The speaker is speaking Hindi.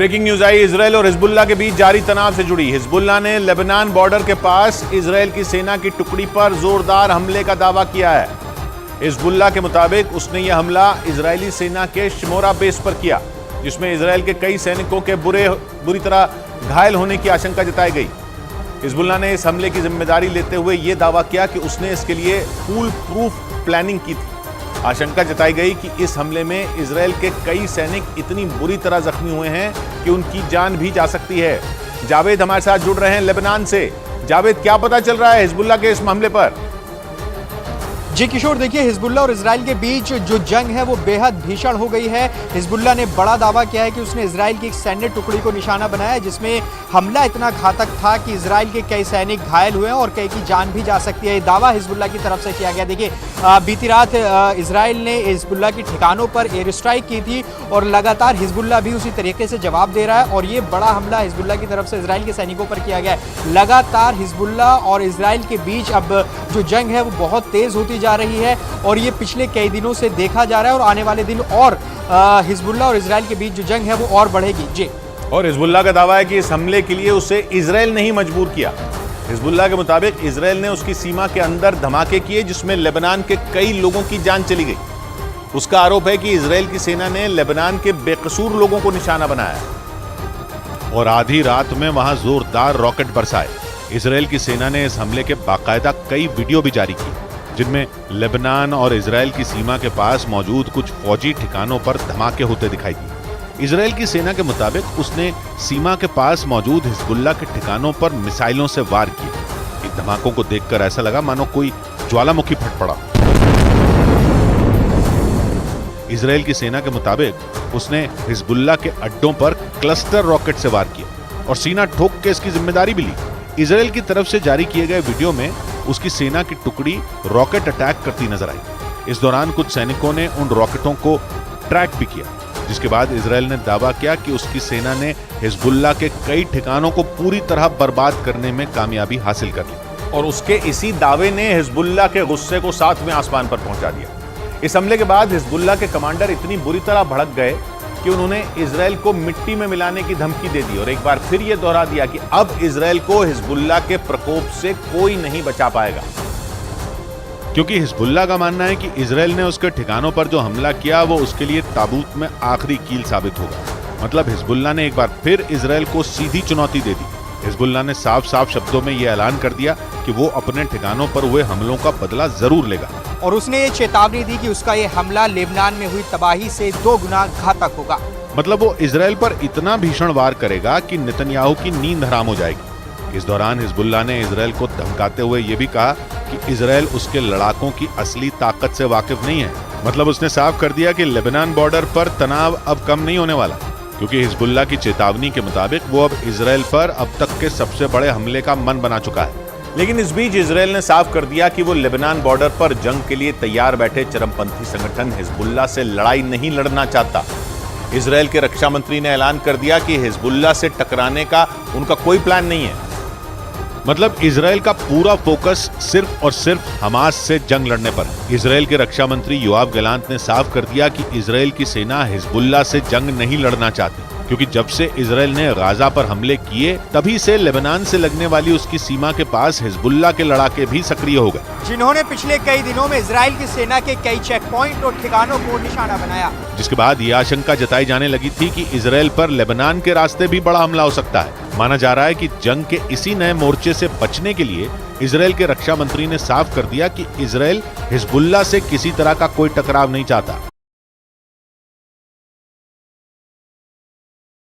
ब्रेकिंग न्यूज आई इजरायल और हिजबुल्लाह के बीच जारी तनाव से जुड़ी। हिजबुल्लाह ने लेबनान बॉर्डर के पास इजरायल की सेना की टुकड़ी पर जोरदार हमले का दावा किया है। हिजबुल्लाह के मुताबिक उसने यह हमला इजरायली सेना के शिमोरा बेस पर किया, जिसमें इजरायल के कई सैनिकों के बुरी तरह घायल होने की आशंका जताई गई। हिजबुल्लाह ने इस हमले की जिम्मेदारी लेते हुए यह दावा किया कि उसने इसके लिए फूल प्रूफ प्लानिंग की थी। आशंका जताई गई कि इस हमले में इजरायल के कई सैनिक इतनी बुरी तरह जख्मी हुए हैं कि उनकी जान भी जा सकती है। जावेद हमारे साथ जुड़ रहे हैं लेबनान से। जावेद, क्या पता चल रहा है हिजबुल्लाह के इस हमले पर? जी किशोर, देखिए हिजबुल्लाह और इजराइल के बीच जो जंग है वो बेहद भीषण हो गई है। हिजबुल्लाह ने बड़ा दावा किया है कि उसने इजराइल की एक सैन्य टुकड़ी को निशाना बनाया है, जिसमें हमला इतना घातक था कि इजराइल के कई सैनिक घायल हुए हैं और कई की जान भी जा सकती है। ये दावा हिजबुल्लाह की तरफ से किया गया। देखिए बीती रात इजराइल ने हिजबुल्लाह की ठिकानों पर एयर स्ट्राइक की थी और लगातार हिजबुल्लाह भी उसी तरीके से जवाब दे रहा है और ये बड़ा हमला हिजबुल्लाह की तरफ से इजराइल के सैनिकों पर किया गया है। लगातार हिजबुल्लाह और इजराइल के बीच अब जो जंग है वो बहुत तेज होती जा रही है और ये पिछले कई दिनों से देखा जा रहा है और आने वाले दिन और हिजबुल्लाह और इजराइल के बीच जो जंग है वो और बढ़ेगी। जी, और हिजबुल्लाह का दावा है कि इस हमले के लिए उसे इजरायल ने ही मजबूर किया। हिजबुल्लाह के मुताबिक इजरायल ने उसकी सीमा के अंदर धमाके किए, जिसमें लेबनान के कई लोगों की जान चली गई। उसका आरोप है कि इजरायल की सेना ने लेबनान के बेकसूर लोगों को निशाना बनाया और आधी रात में वहां जोरदार रॉकेट बरसाए। इजरायल की सेना ने इस हमले के बाकायदा कई वीडियो भी जारी किए, जिनमें लेबनान और इजरायल की सीमा के पास मौजूद कुछ फौजी ठिकानों पर धमाके होते दिखाई दिए। इजरायल की सेना के मुताबिक उसने सीमा के पास मौजूद हिजबुल्लाह के ठिकानों पर मिसाइलों से वार किए। इन धमाकों को देखकर ऐसा लगा मानो कोई ज्वालामुखी फट पड़ा। इजरायल की सेना के मुताबिक उसने हिजबुल्लाह के अड्डों पर क्लस्टर रॉकेट से वार किया और सीना ठोक के इसकी जिम्मेदारी भी ली। इजरायल की तरफ से जारी किए गए वीडियो में उसकी सेना की टुकड़ी रॉकेट अटैक करती नजर आई। इस दौरान कुछ सैनिकों ने उन रॉकेटों को ट्रैक भी किया, जिसके बाद इजरायल ने दावा किया कि उसकी सेना ने हिजबुल्लाह के कई ठिकानों को पूरी तरह बर्बाद करने में कामयाबी हासिल कर ली। और उसके इसी दावे ने हिजबुल्लाह के गुस्से को सातवें आसमान पर पहुंचा दिया। इस हमले के बाद हिजबुल्लाह के कमांडर इतनी बुरी तरह भड़क गए कि उन्होंने इजरायल को मिट्टी में मिलाने की धमकी दे दी और एक बार फिर यह दोहरा दिया कि अब इजरायल को हिजबुल्लाह के प्रकोप से कोई नहीं बचा पाएगा। क्योंकि हिजबुल्लाह का मानना है कि इजरायल ने उसके ठिकानों पर जो हमला किया वो उसके लिए ताबूत में आखिरी कील साबित होगा। मतलब हिजबुल्लाह ने एक बार फिर इजरायल को सीधी चुनौती दे दी। हिजबुल्लाह ने साफ साफ शब्दों में यह ऐलान कर दिया कि वो अपने ठिकानों पर हुए हमलों का बदला जरूर लेगा और उसने ये चेतावनी दी कि उसका ये हमला लेबनान में हुई तबाही से 2 गुना घातक होगा। मतलब वो इजरायल पर इतना भीषण वार करेगा कि नेतन्याहू की नींद हराम हो जाएगी। इस दौरान हिजबुल्लाह ने इजरायल को धमकाते हुए ये भी कहा कि इजरायल उसके लड़ाकों की असली ताकत से वाकिफ नहीं है। मतलब उसने साफ कर दिया कि लेबनान बॉर्डर पर तनाव अब कम नहीं होने वाला, क्योंकि हिजबुल्लाह की चेतावनी के मुताबिक वो अब इजरायल पर अब तक के सबसे बड़े हमले का मन बना चुका है। लेकिन इस बीच इजरायल ने साफ कर दिया कि वो लेबनान बॉर्डर पर जंग के लिए तैयार बैठे चरमपंथी संगठन हिजबुल्लाह से लड़ाई नहीं लड़ना चाहता। इजरायल के रक्षा मंत्री ने ऐलान कर दिया कि हिजबुल्लाह से टकराने का उनका कोई प्लान नहीं है। मतलब इजरायल का पूरा फोकस सिर्फ और सिर्फ हमास से जंग लड़ने पर है। इजरायल के रक्षा मंत्री योआव गैलांट ने साफ कर दिया कि इजरायल की सेना हिजबुल्लाह से जंग नहीं लड़ना चाहती, क्योंकि जब से इजरायल ने गाजा पर हमले किए तभी से लेबनान से लगने वाली उसकी सीमा के पास हिजबुल्लाह के लड़ाके भी सक्रिय हो गए, जिन्होंने पिछले कई दिनों में इजरायल की सेना के कई चेक पॉइंट और ठिकानों को निशाना बनाया। जिसके बाद यह आशंका जताई जाने लगी थी कि इजरायल पर लेबनान के रास्ते भी बड़ा हमला हो सकता है। माना जा रहा है कि जंग के इसी नए मोर्चे से बचने के लिए इजरायल के रक्षा मंत्री ने साफ कर दिया कि इजरायल हिजबुल्लाह से किसी तरह का कोई टकराव नहीं चाहता।